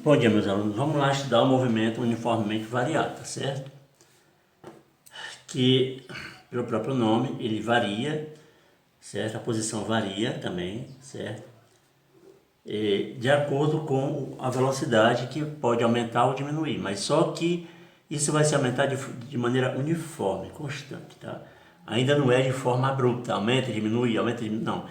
Bom dia, meus alunos. Vamos lá estudar o movimento uniformemente variado, tá certo? Que, pelo próprio nome, ele varia, certo? A posição varia também, certo? De acordo com a velocidade, que pode aumentar ou diminuir, mas só que isso vai se aumentar de maneira uniforme, constante, tá? Ainda não é de forma abrupta, aumenta, diminui, não.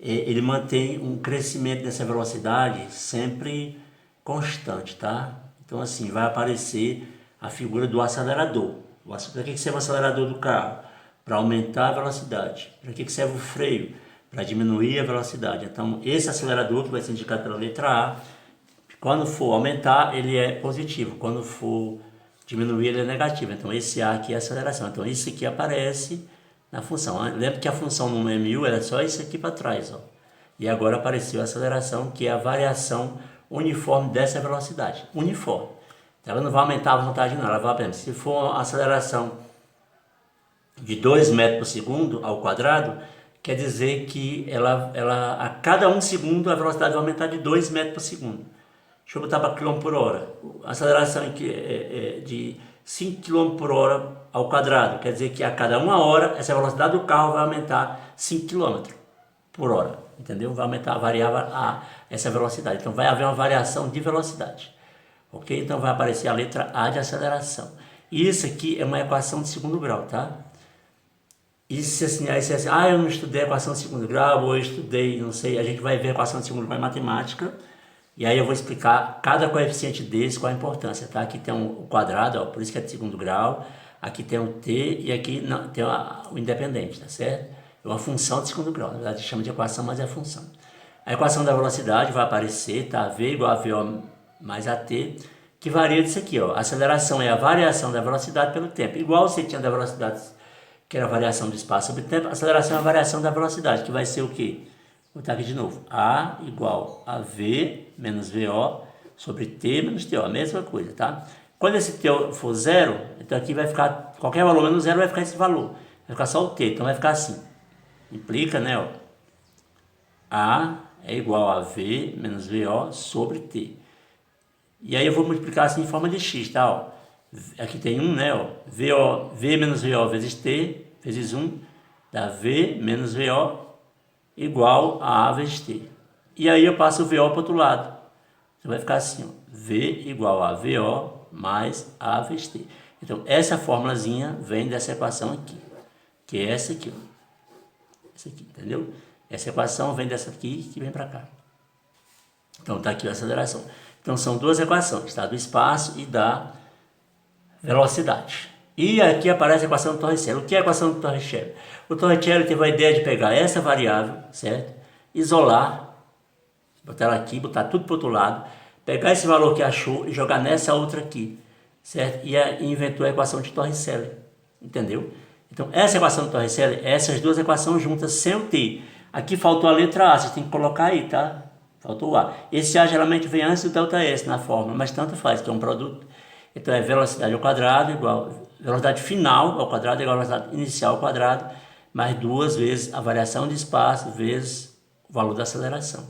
Ele mantém um crescimento dessa velocidade sempre constante, tá? Então assim, vai aparecer a figura do acelerador. Para que serve o acelerador do carro? Para aumentar a velocidade. Para que serve o freio? Para diminuir a velocidade. Então esse acelerador, que vai ser indicado pela letra A, quando for aumentar, ele é positivo. Quando for diminuir, ele é negativo. Então esse A aqui é a aceleração. Então isso aqui aparece na função. Lembra que a função no MU era só isso aqui para trás, ó. E agora apareceu a aceleração, que é a variação uniforme dessa velocidade. Uniforme. Ela não vai aumentar a velocidade não. Ela vai, por exemplo, se for uma aceleração de 2 metros por segundo ao quadrado, quer dizer que a cada 1 segundo a velocidade vai aumentar de 2 metros por segundo. Deixa eu botar para km por hora. A aceleração é de 5 km por hora ao quadrado. Quer dizer que a cada 1 hora, essa velocidade do carro vai aumentar 5 km por hora. Entendeu? Vai aumentar, variar essa velocidade. Então vai haver uma variação de velocidade. Ok? Então vai aparecer a letra A de aceleração. E isso aqui é uma equação de segundo grau, tá? E se assim, eu não estudei a equação de segundo grau, ou eu estudei, não sei, a gente vai ver a equação de segundo grau em matemática. E aí eu vou explicar cada coeficiente desse, qual a importância, tá? Aqui tem o quadrado, ó, por isso que é de segundo grau. Aqui tem o t e aqui não, tem o independente, tá certo? É uma função de segundo grau, na verdade chama de equação, mas é função. A equação da velocidade vai aparecer, tá? V igual a VO mais AT, que varia disso aqui, ó. A aceleração é a variação da velocidade pelo tempo. Igual você tinha da velocidade, que era a variação do espaço sobre o tempo, a aceleração é a variação da velocidade, que vai ser o quê? Vou botar aqui de novo. A igual a V menos VO sobre T menos TO. A mesma coisa, tá? Quando esse T for zero, então aqui vai ficar, qualquer valor menos zero vai ficar esse valor. Vai ficar só o T, então vai ficar assim. Implica, né, ó. A é igual a V menos VO sobre T. E aí eu vou multiplicar assim em forma de X, tá, ó. Aqui tem 1, né, ó. V menos VO vezes T, vezes 1, dá V menos VO igual a vezes T. E aí eu passo o VO para o outro lado. Então vai ficar assim, ó, V igual a VO mais A vezes T. Então essa formulazinha vem dessa equação aqui, que é essa aqui, ó. Essa aqui, entendeu? Essa equação vem dessa aqui que vem para cá. Então tá aqui a aceleração. Então são duas equações, tá? Do espaço e da velocidade. E aqui aparece a equação do Torricelli. O que é a equação do Torricelli? O Torricelli teve a ideia de pegar essa variável, certo? Isolar, botar ela aqui, botar tudo para o outro lado, pegar esse valor que achou e jogar nessa outra aqui, certo? E inventou a equação de Torricelli, entendeu? Então essa equação do Torricelli, essas duas equações juntas sem o t. Aqui faltou a letra A, vocês tem que colocar aí, tá? Faltou o A. Esse A geralmente vem antes do delta S na fórmula, mas tanto faz, que é um produto. Então é velocidade ao quadrado igual, velocidade final ao quadrado igual a velocidade inicial ao quadrado, mais duas vezes a variação de espaço vezes o valor da aceleração.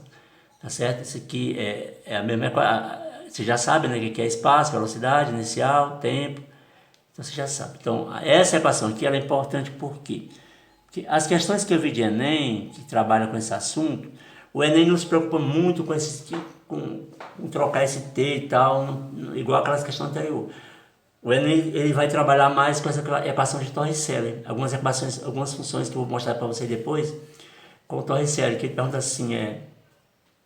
Tá certo? Isso aqui é a mesma equação. Você já sabe, né, que é espaço, velocidade inicial, tempo. Então você já sabe. Então essa equação aqui ela é importante por quê? Porque as questões que eu vi de Enem, que trabalham com esse assunto, o Enem não se preocupa muito com trocar esse T e tal, igual aquelas questões anteriores. O Enem ele vai trabalhar mais com essa equação de Torricelli. Algumas funções que eu vou mostrar para você depois, com o Torricelli, que ele pergunta assim,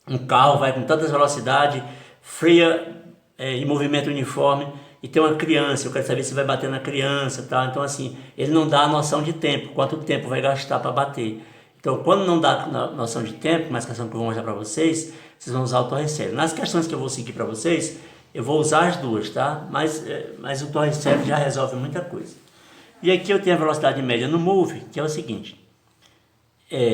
um carro vai com tantas velocidades, freia em movimento uniforme, e tem uma criança, eu quero saber se vai bater na criança, tá? Então assim, ele não dá a noção de tempo, quanto tempo vai gastar para bater. Então, quando não dá noção de tempo, mas questão que eu vou mostrar para vocês, vocês vão usar o Torricelli. Nas questões que eu vou seguir para vocês, eu vou usar as duas, tá? Mas o Torricelli já resolve muita coisa. E aqui eu tenho a velocidade média no Move, que é o seguinte.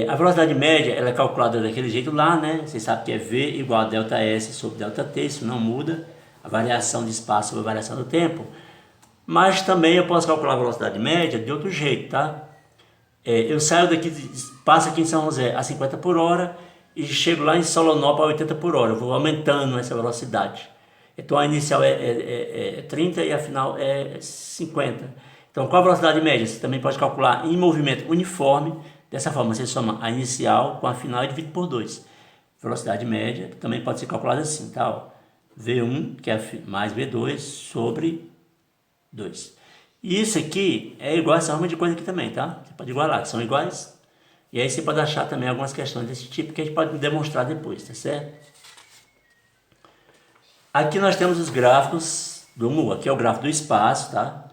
A velocidade média ela é calculada daquele jeito lá, né? Vocês sabem que é V igual a delta S sobre delta T, isso não muda. A variação de espaço sobre a variação do tempo. Mas também eu posso calcular a velocidade média de outro jeito, tá? Eu saio daqui, passo aqui em São José a 50 por hora e chego lá em Solonópolis a 80 por hora. Eu vou aumentando essa velocidade. Então a inicial é 30 e a final é 50. Então qual a velocidade média? Você também pode calcular em movimento uniforme. Dessa forma, você soma a inicial com a final e divide por 2. Velocidade média também pode ser calculada assim, tá? Ó, V1, que é mais V2, sobre 2. E isso aqui é igual a essa forma de coisa aqui também, tá? Você pode igualar, que são iguais. E aí você pode achar também algumas questões desse tipo que a gente pode demonstrar depois, tá certo? Aqui nós temos os gráficos do mu. Aqui é o gráfico do espaço, tá?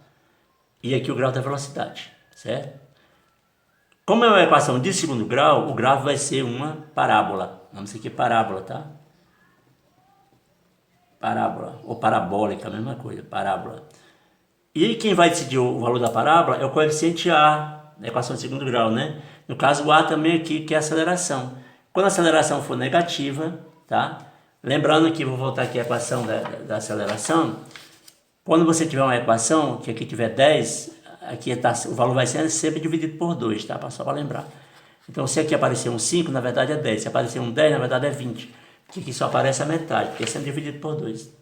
E aqui o gráfico da velocidade, certo? Como é uma equação de segundo grau, o gráfico vai ser uma parábola. O nome disso aqui é parábola, tá? Parábola, ou parabólica, a mesma coisa, parábola. E quem vai decidir o valor da parábola é o coeficiente A, na equação de segundo grau, né? No caso, o A também aqui, que é a aceleração. Quando a aceleração for negativa, tá? Lembrando que, vou voltar aqui à equação da aceleração. Quando você tiver uma equação, que aqui tiver 10, aqui tá, o valor vai ser sempre dividido por 2, tá? Só para lembrar. Então, se aqui aparecer um 5, na verdade é 10. Se aparecer um 10, na verdade é 20. Porque aqui só aparece a metade, porque é sempre dividido por 2.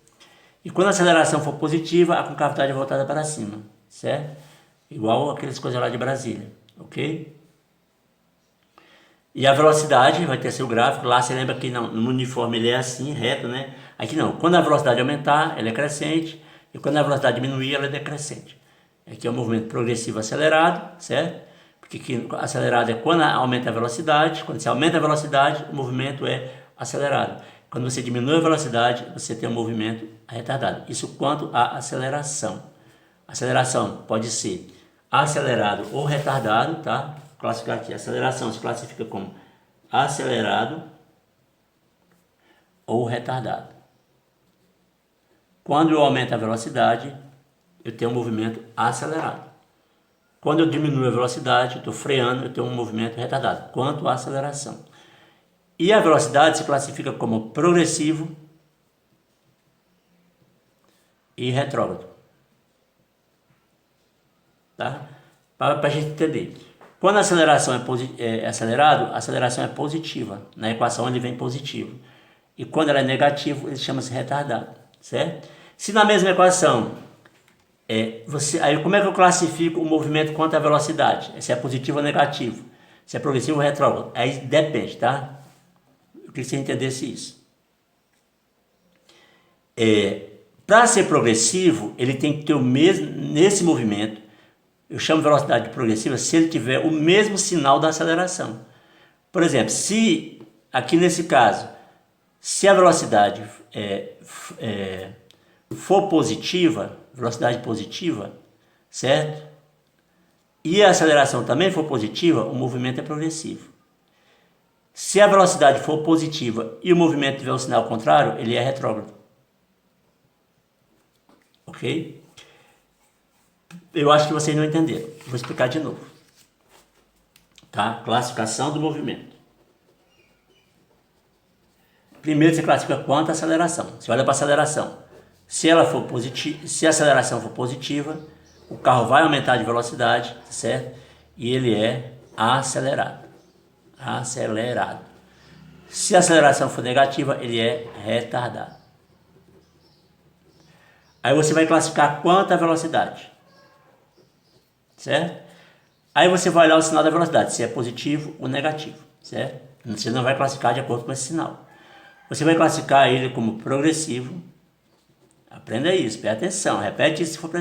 E quando a aceleração for positiva, a concavidade é voltada para cima, certo? Igual aquelas coisas lá de Brasília, ok? E a velocidade vai ter seu gráfico. Lá você lembra que no uniforme ele é assim, reto, né? Aqui não. Quando a velocidade aumentar, ela é crescente. E quando a velocidade diminuir, ela é decrescente. Aqui é o movimento progressivo acelerado, certo? Porque aqui, acelerado é quando aumenta a velocidade. Quando você aumenta a velocidade, o movimento é acelerado. Quando você diminui a velocidade, você tem um movimento retardado. Isso quanto à aceleração. A aceleração pode ser acelerado ou retardado, tá? Classificar aqui. A aceleração se classifica como acelerado ou retardado. Quando eu aumento a velocidade, eu tenho um movimento acelerado. Quando eu diminuo a velocidade, eu estou freando, eu tenho um movimento retardado. Quanto à aceleração. E a velocidade se classifica como progressivo e retrógrado. Tá? Para a gente entender. Quando a aceleração é acelerado, a aceleração é positiva. Na equação ele vem positivo. E quando ela é negativa, ele chama-se retardado. Certo? Se na mesma equação, aí como é que eu classifico o movimento quanto à velocidade? Se é positivo ou negativo? Se é progressivo ou retrógrado? Aí depende, tá? Eu queria que você entendesse isso. Para ser progressivo, ele tem que ter o mesmo, nesse movimento, eu chamo de velocidade progressiva, se ele tiver o mesmo sinal da aceleração. Por exemplo, se, aqui nesse caso, se a velocidade for positiva, velocidade positiva, certo? E a aceleração também for positiva, o movimento é progressivo. Se a velocidade for positiva e o movimento tiver um sinal contrário, ele é retrógrado. Ok? Eu acho que vocês não entenderam. Vou explicar de novo. Tá? Classificação do movimento. Primeiro você classifica quanto a aceleração. Você olha para a aceleração. Se ela for positiva, se a aceleração for positiva, o carro vai aumentar de velocidade, certo? E ele é acelerado. Acelerado. Se a aceleração for negativa, ele é retardado. Aí você vai classificar quanto a velocidade, certo? Aí você vai olhar o sinal da velocidade, se é positivo ou negativo, certo? Você não vai classificar de acordo com esse sinal. Você vai classificar ele como progressivo. Aprenda isso, preste atenção, repete isso se for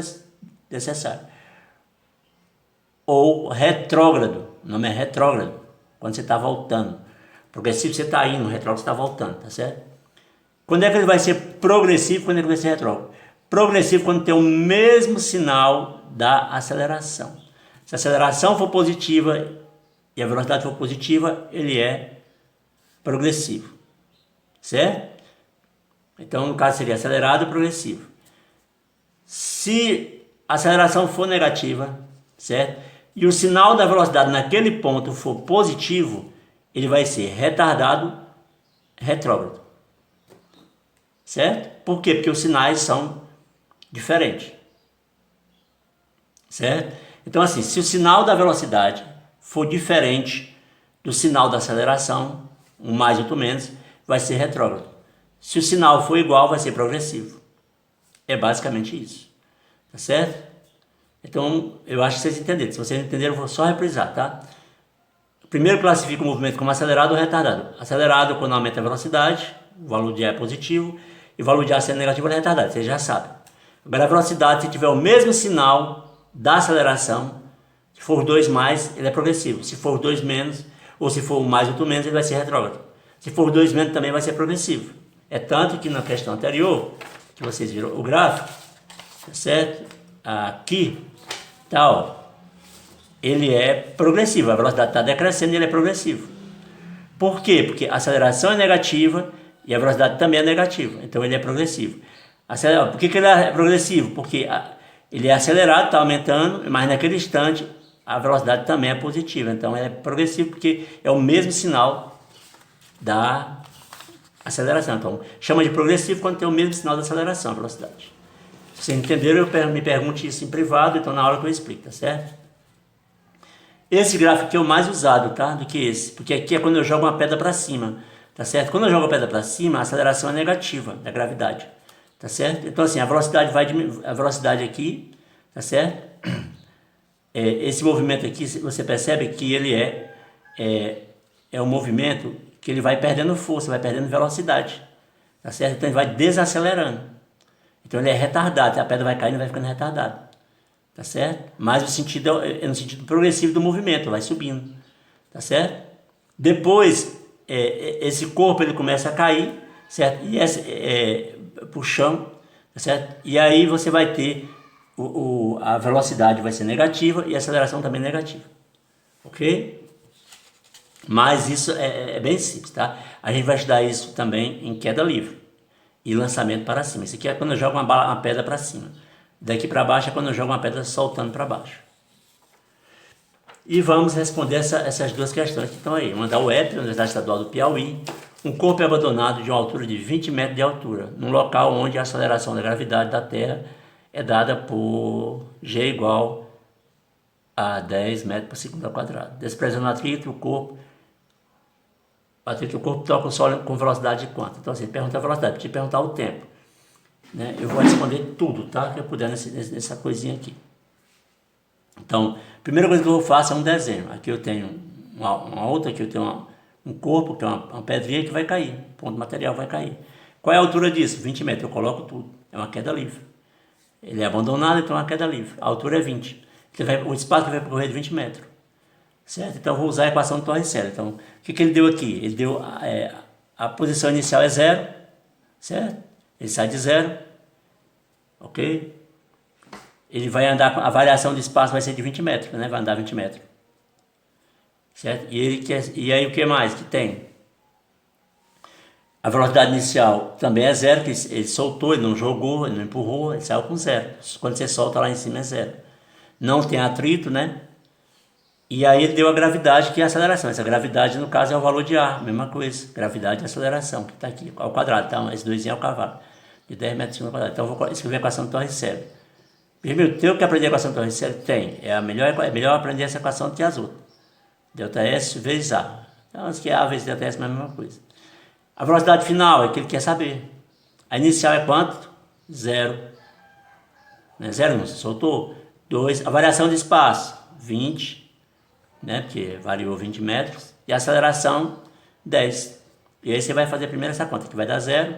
necessário. Ou retrógrado, o nome é retrógrado, quando você está voltando. Progressivo você está indo, retrógrado você está voltando, tá certo? Quando é que ele vai ser progressivo, quando é que ele vai ser retrógrado? Progressivo quando tem o mesmo sinal da aceleração. Se a aceleração for positiva e a velocidade for positiva, ele é progressivo, certo? Então, no caso, seria acelerado e progressivo. Se a aceleração for negativa, certo? E o sinal da velocidade naquele ponto for positivo, ele vai ser retardado, retrógrado. Certo? Por quê? Porque os sinais são diferentes. Certo? Então, assim, se o sinal da velocidade for diferente do sinal da aceleração, um mais outro menos, vai ser retrógrado. Se o sinal for igual, vai ser progressivo. É basicamente isso. Tá certo? Então, eu acho que vocês entenderam. Se vocês entenderam, eu vou só reprisar, tá? Primeiro classifica o movimento como acelerado ou retardado. Acelerado quando aumenta a velocidade, o valor de A é positivo, e o valor de A sendo negativo é retardado, vocês já sabem. Agora a velocidade, se tiver o mesmo sinal da aceleração, se for 2 mais, ele é progressivo. Se for 2 menos, ou se for mais ou menos, ele vai ser retrógrado. Se for 2 menos, também vai ser progressivo. É tanto que na questão anterior, que vocês viram o gráfico, tá certo? Aqui, tal, ele é progressivo, a velocidade está decrescendo e ele é progressivo. Por quê? Porque a aceleração é negativa e a velocidade também é negativa, então ele é progressivo. Por que ele é progressivo? Porque ele é acelerado, está aumentando, mas naquele instante a velocidade também é positiva, então ele é progressivo porque é o mesmo sinal da aceleração. Então chama de progressivo quando tem o mesmo sinal da aceleração, a velocidade. Se vocês entenderam, me pergunte isso em privado, então na hora que eu explico, tá certo? Esse gráfico aqui é o mais usado, tá? Do que esse. Porque aqui é quando eu jogo uma pedra para cima, tá certo? Quando eu jogo a pedra para cima, a aceleração é negativa da gravidade, tá certo? Então assim, a velocidade vai diminuir, a velocidade aqui, tá certo? Esse movimento aqui, você percebe que ele é um movimento que ele vai perdendo força, vai perdendo velocidade, tá certo? Então ele vai desacelerando. Então ele é retardado, a pedra vai caindo e vai ficando retardada. Tá certo? Mas o sentido é no sentido progressivo do movimento, vai subindo, tá certo? Depois, esse corpo ele começa a cair, certo? E pro chão, tá certo? E aí você vai ter a velocidade vai ser negativa e a aceleração também negativa, ok? Mas isso é bem simples, tá? A gente vai estudar isso também em queda livre e lançamento para cima. Isso aqui é quando eu jogo uma pedra para cima. Daqui para baixo é quando eu jogo uma pedra soltando para baixo. E vamos responder essas duas questões que estão aí. Uma da UEP, Universidade Estadual do Piauí. Um corpo é abandonado de uma altura de 20 metros de altura, num local onde a aceleração da gravidade da Terra é dada por G igual a 10 metros por segundo ao quadrado. Desprezando o atrito, o corpo toca o solo com velocidade de quanto? Então, assim, pergunta a velocidade, precisa perguntar o tempo. Né? Eu vou responder tudo, tá? Que eu puder nessa coisinha aqui. Então, a primeira coisa que eu faço é um desenho. Aqui eu tenho uma outra, aqui eu tenho um corpo, que é uma pedrinha que vai cair, um ponto de material vai cair. Qual é a altura disso? 20 metros, eu coloco tudo. É uma queda livre. Ele é abandonado, então é uma queda livre. A altura é 20. O espaço que vai percorrer é de 20 metros. Certo? Então eu vou usar a equação de Torricelli. Então, o que ele deu aqui? Ele deu a posição inicial é 0, certo? Ele sai de 0, ok? Ele vai andar, a variação de espaço vai ser de 20 metros, né? Vai andar 20 metros. Certo? E aí o que mais que tem? A velocidade inicial também é 0, que ele soltou, ele não jogou, ele não empurrou, ele saiu com 0. Quando você solta lá em cima é 0. Não tem atrito, né? E aí ele deu a gravidade, que é a aceleração. Essa gravidade, no caso, é o valor de A, mesma coisa. Gravidade e aceleração, que está aqui, ao quadrado. Então, esse 2 é o cavalo, de 10 metros ao quadrado. Então, eu vou escrever a equação de Torricelli. Primeiro, tem que aprender a equação de Torricelli? Tem. É melhor aprender essa equação do que as outras. ΔS vezes A. Então, acho que A vezes ΔS é a mesma coisa. A velocidade final é que ele quer saber. A inicial é quanto? 0. Né? 0 não, você soltou. 2. A variação de espaço, 20. Né? Porque variou 20 metros. E a aceleração, 10. E aí você vai fazer primeiro essa conta, que vai dar 0.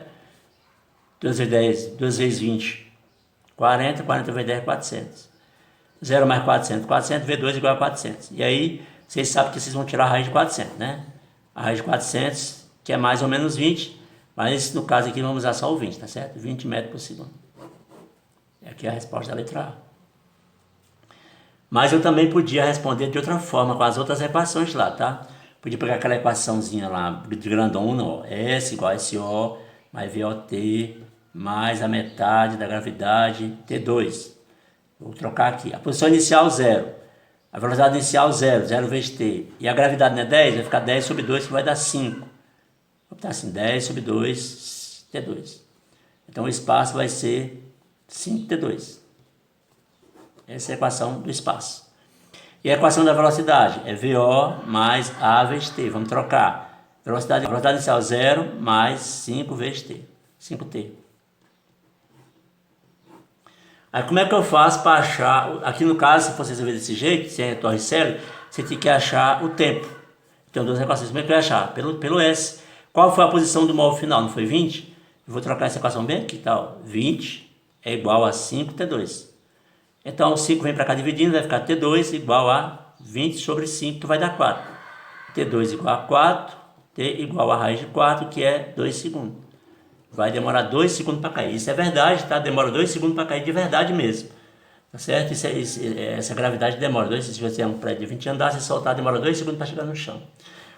2 vezes 10, 2 vezes 20, 40. 40 vezes 10, 400. 0 mais 400. 400 vezes 2 igual a 400. E aí, vocês sabem que vocês vão tirar a raiz de 400, né? A raiz de 400, que é mais ou menos 20. Mas no caso aqui, vamos usar só o 20, tá certo? 20 metros por segundo. Aqui é a resposta da letra A. Mas eu também podia responder de outra forma, com as outras equações lá, tá? Podia pegar aquela equaçãozinha lá, de grandona, ó, S igual a SO, mais VOT, mais a metade da gravidade, T2. Vou trocar aqui. A posição inicial, 0. A velocidade inicial, 0. 0 vezes T. E a gravidade não é 10? Vai ficar 10 sobre 2, que vai dar 5. Vou botar assim, 10 sobre 2, T2. Então o espaço vai ser 5T2. Essa é a equação do espaço. E a equação da velocidade é VO mais A vezes T. Vamos trocar. Velocidade inicial 0 mais 5 vezes T. 5T. Aí como é que eu faço para achar, aqui no caso, se você resolver desse jeito, se é torricélio, você tem que achar o tempo. Então, duas equações, como é que eu vou achar? Pelo S. Qual foi a posição do móvel final? Não foi 20? Eu vou trocar essa equação bem aqui, tá? 20 é igual a 5T2. Então, o 5 vem para cá dividindo, vai ficar T2 igual a 20 sobre 5, que vai dar 4. T2 igual a 4, T igual a raiz de 4, que é 2 segundos. Vai demorar 2 segundos para cair. Isso é verdade, tá? Demora 2 segundos para cair de verdade mesmo. Tá certo? Essa gravidade demora. Se você é um prédio de 20 andares, você soltar, demora 2 segundos para chegar no chão.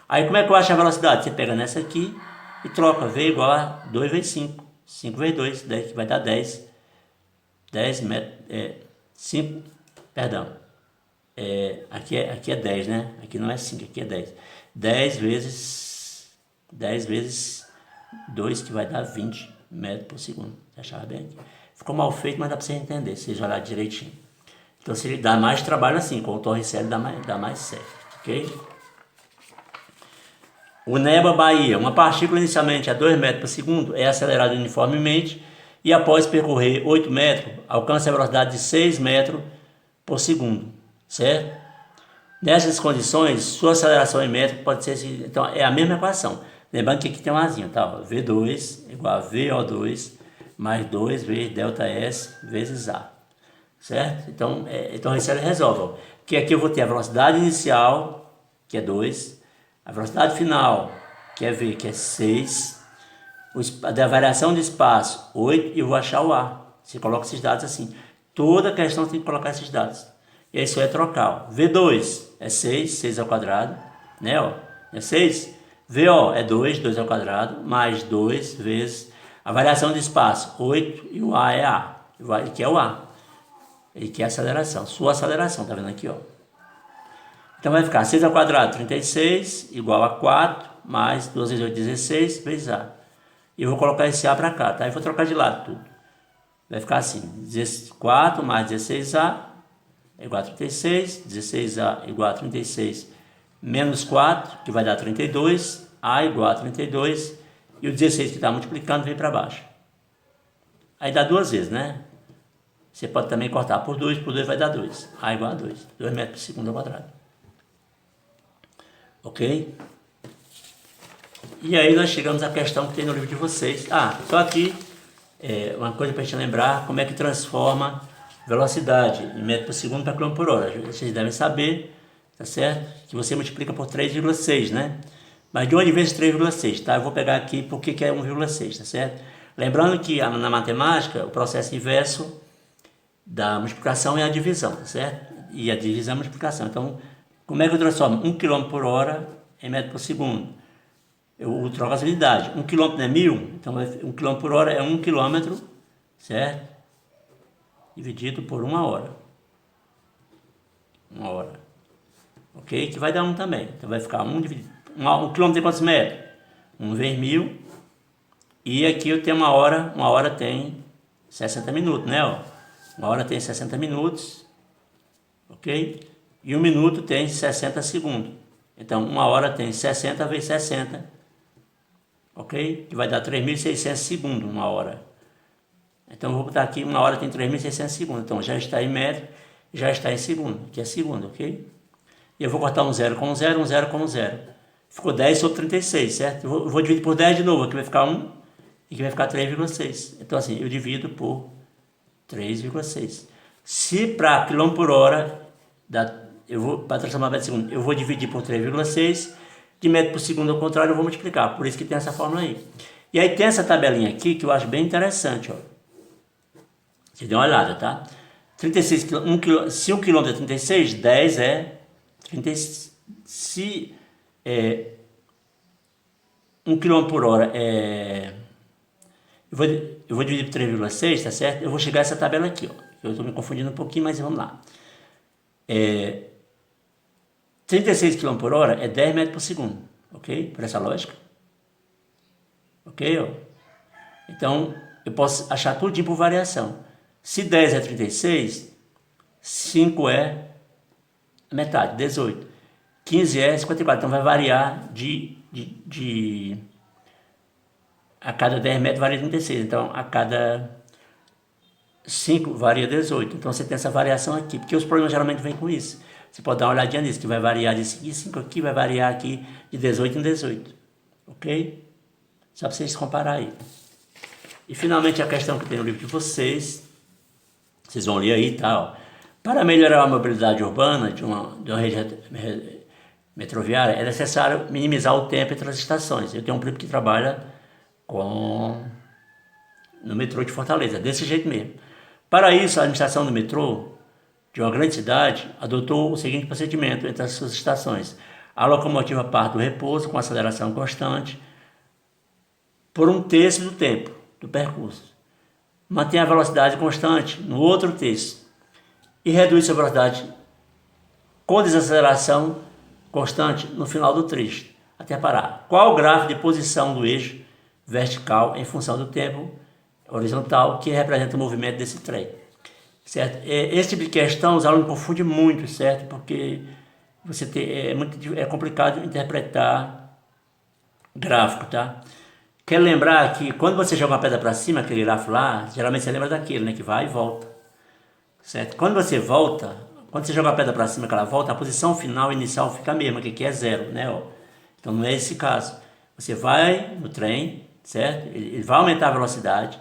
Aí como é que eu acho a velocidade? Você pega nessa aqui e troca. V igual a 2 vezes 5. 5 vezes 2, 10, que vai dar 10. 10 metros. 5, perdão. Aqui é 10, né? Aqui não é 5, aqui é 10. 10 vezes 2, que vai dar 20 metros por segundo. Você achava bem aqui? Ficou mal feito, mas dá para você entender, se você olhar direitinho. Então, se ele dá mais trabalho assim, com o torricélio dá mais certo, ok? O Neba Bahia, uma partícula inicialmente a 2 metros por segundo é acelerada uniformemente e após percorrer 8 metros, alcança a velocidade de 6 metros por segundo, certo? Nessas condições, sua aceleração em metros pode ser... Então, é a mesma equação. Lembrando que aqui tem um azinho, tá? V2 igual a VO2 mais 2 vezes ΔS vezes A, certo? Então, ele resolve. Ó. Que aqui eu vou ter a velocidade inicial, que é 2, a velocidade final, que é V, que é 6, a variação de espaço, 8, e eu vou achar o A. Você coloca esses dados assim. Toda questão tem que colocar esses dados. E aí isso é trocar. Ó. V2 é 6, 6 ao quadrado, né? Ó, é 6. VO é 2, 2 ao quadrado, mais 2 vezes a variação de espaço, 8, e o A é A, que é o A. E que é a aceleração, sua aceleração, tá vendo aqui, ó. Então vai ficar 6 ao quadrado, 36, igual a 4, mais 2 vezes 8, 16, vezes A. E eu vou colocar esse A para cá, tá? E vou trocar de lado tudo. Vai ficar assim, 4 mais 16A é igual a 36, 16A igual a 36, menos 4, que vai dar 32, A igual a 32, e o 16 que está multiplicando vem para baixo. Aí dá duas vezes, né? Você pode também cortar por 2 vai dar 2. A igual a 2, 2 metros por segundo ao quadrado. Ok? E aí nós chegamos à questão que tem no livro de vocês. Só aqui, uma coisa para a gente lembrar, como é que transforma velocidade em metro por segundo para quilômetro por hora. Vocês devem saber, tá certo? Que você multiplica por 3,6, né? Mas de onde vem esse 3,6, tá? Eu vou pegar aqui porque que é 1,6, tá certo? Lembrando que na matemática, o processo inverso da multiplicação é a divisão, tá certo? E a divisão é a multiplicação. Então, como é que eu transformo 1 km por hora em metro por segundo? Eu troco as unidades. 1 km não é 1000, então 1 km por hora é 1 km, certo? Dividido por 1 hora. 1 hora. Ok? Que vai dar 1 também. Então vai ficar 1 dividido. 1 km tem quantos metros? 1 vezes 1000. E aqui eu tenho 1 hora. 1 hora tem 60 minutos, né? Ó. 1 hora tem 60 minutos. Ok? E 1 minuto tem 60 segundos. Então 1 hora tem 60 vezes 60. Ok? Que vai dar 3.600 segundos 1 hora. Então eu vou botar aqui, 1 hora tem 3.600 segundos. Então já está em metro, já está em segundo, que é segundo, ok? E eu vou cortar um zero com um zero, um zero com um zero. Ficou 10 sobre 36, certo? Eu vou dividir por 10 de novo, aqui vai ficar 1 e aqui vai ficar 3,6. Então assim, eu divido por 3,6. Se para quilômetro por hora, para transformar metro por segundo, eu vou dividir por 3,6. De metro por segundo ao contrário, eu vou multiplicar. Por isso que tem essa fórmula aí. E aí tem essa tabelinha aqui que eu acho bem interessante, ó. Você dê uma olhada, tá? 36 km, se 1 km é 36, 10 é 36. Se 1 km por hora é... Eu vou dividir por 3,6, tá certo? Eu vou chegar a essa tabela aqui, ó. Eu estou me confundindo um pouquinho, mas vamos lá. 36 km por hora é 10 metros por segundo, ok? Por essa lógica. Ok, ó? Então, eu posso achar tudinho por variação. Se 10 é 36, 5 é metade, 18. 15 é 54, então vai variar a cada 10 metros varia 36. Então, a cada 5 varia 18. Então você tem essa variação aqui, porque os problemas geralmente vêm com isso. Você pode dar uma olhadinha nisso, que vai variar de 5 em 5 aqui, vai variar aqui de 18 em 18. Ok? Só para vocês compararem aí. E finalmente a questão que tem no livro de vocês vão ler aí e tal. Para melhorar a mobilidade urbana de uma rede metroviária, é necessário minimizar o tempo entre as estações. Eu tenho um primo que trabalha no metrô de Fortaleza, desse jeito mesmo. Para isso, a administração do metrô de uma grande cidade adotou o seguinte procedimento entre as suas estações. A locomotiva parte do repouso com aceleração constante por 1/3 do tempo do percurso. Mantém a velocidade constante no outro terço e reduz a velocidade com desaceleração constante no final do trecho, até parar. Qual o gráfico de posição do eixo vertical em função do tempo horizontal que representa o movimento desse trem? Certo? Esse tipo de questão os alunos confundem muito, certo? Porque é complicado interpretar gráfico, tá? Quero lembrar que quando você joga uma pedra para cima, aquele gráfico lá, geralmente você lembra daquele, né? Que vai e volta. Certo? Quando você joga a pedra para cima, que ela volta, a posição final inicial fica a mesma, que aqui é 0, né? Ó. Então não é esse caso. Você vai no trem, certo? Ele vai aumentar a velocidade,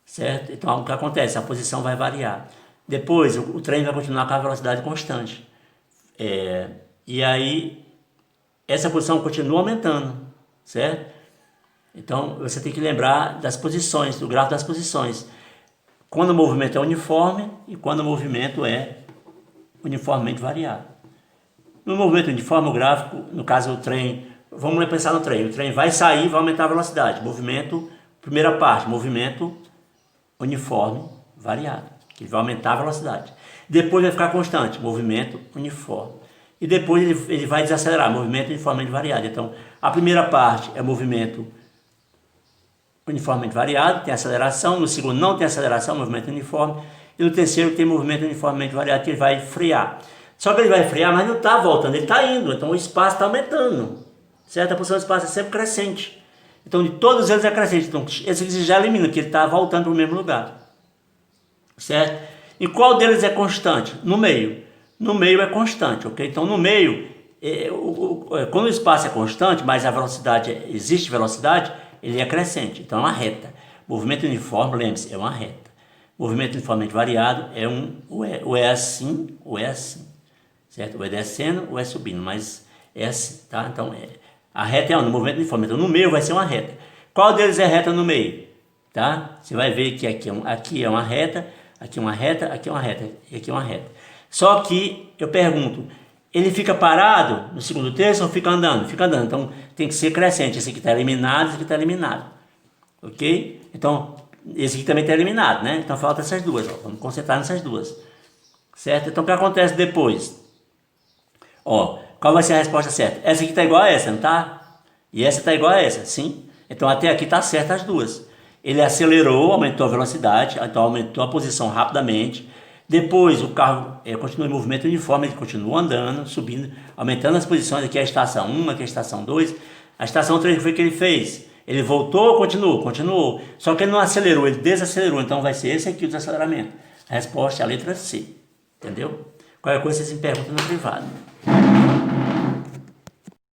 certo? Então o que acontece? A posição vai variar. Depois o trem vai continuar com a velocidade constante. E aí essa posição continua aumentando, certo? Então você tem que lembrar das posições, do gráfico das posições. Quando o movimento é uniforme e quando o movimento é uniformemente variado. No movimento uniforme, o gráfico, no caso o trem, vamos pensar no trem. O trem vai sair, vai aumentar a velocidade. Movimento, primeira parte, movimento uniforme variado, que vai aumentar a velocidade. Depois vai ficar constante, movimento uniforme. E depois ele vai desacelerar, movimento uniformemente variado. Então, a primeira parte é movimento uniformemente variado, tem aceleração. No segundo não tem aceleração, movimento uniforme. E no terceiro tem movimento uniformemente variado, que ele vai frear. Só que ele vai frear, mas não está voltando, ele está indo. Então o espaço está aumentando. Certo? A posição do espaço é sempre crescente. Então de todos eles é crescente. Então esse já elimina, porque ele está voltando para o mesmo lugar. Certo? E qual deles é constante? No meio. No meio é constante, ok? Então no meio, quando o espaço é constante, mas a velocidade, existe velocidade, ele é crescente. Então é uma reta. Movimento uniforme, lembre-se, é uma reta. Movimento uniformemente variado ou é assim, ou é assim. Certo? Ou é descendo ou é subindo, mas é assim, tá? Então a reta é no movimento uniforme. Então no meio vai ser uma reta. Qual deles é reta no meio? Tá? Você vai ver que aqui é uma reta, aqui é uma reta, aqui é uma reta e aqui é uma reta. Só que eu pergunto, ele fica parado no segundo terço ou fica andando? Fica andando, então tem que ser crescente. Esse aqui está eliminado, esse aqui está eliminado. Ok? Então, esse aqui também está eliminado, né? Então falta essas duas, ó. Vamos concentrar nessas duas. Certo? Então o que acontece depois? Ó, qual vai ser a resposta certa? Essa aqui está igual a essa, não está? E essa está igual a essa, sim? Então até aqui está certa as duas. Ele acelerou, aumentou a velocidade, então aumentou a posição rapidamente. Depois o carro continua em movimento uniforme, ele continua andando, subindo, aumentando as posições. Aqui é a estação 1, aqui é a estação 2. A estação 3 foi o que ele fez. Ele voltou, continuou. Só que ele não acelerou, ele desacelerou. Então vai ser esse aqui o desaceleramento. A resposta é a letra C. Entendeu? Qualquer coisa vocês me perguntam no privado.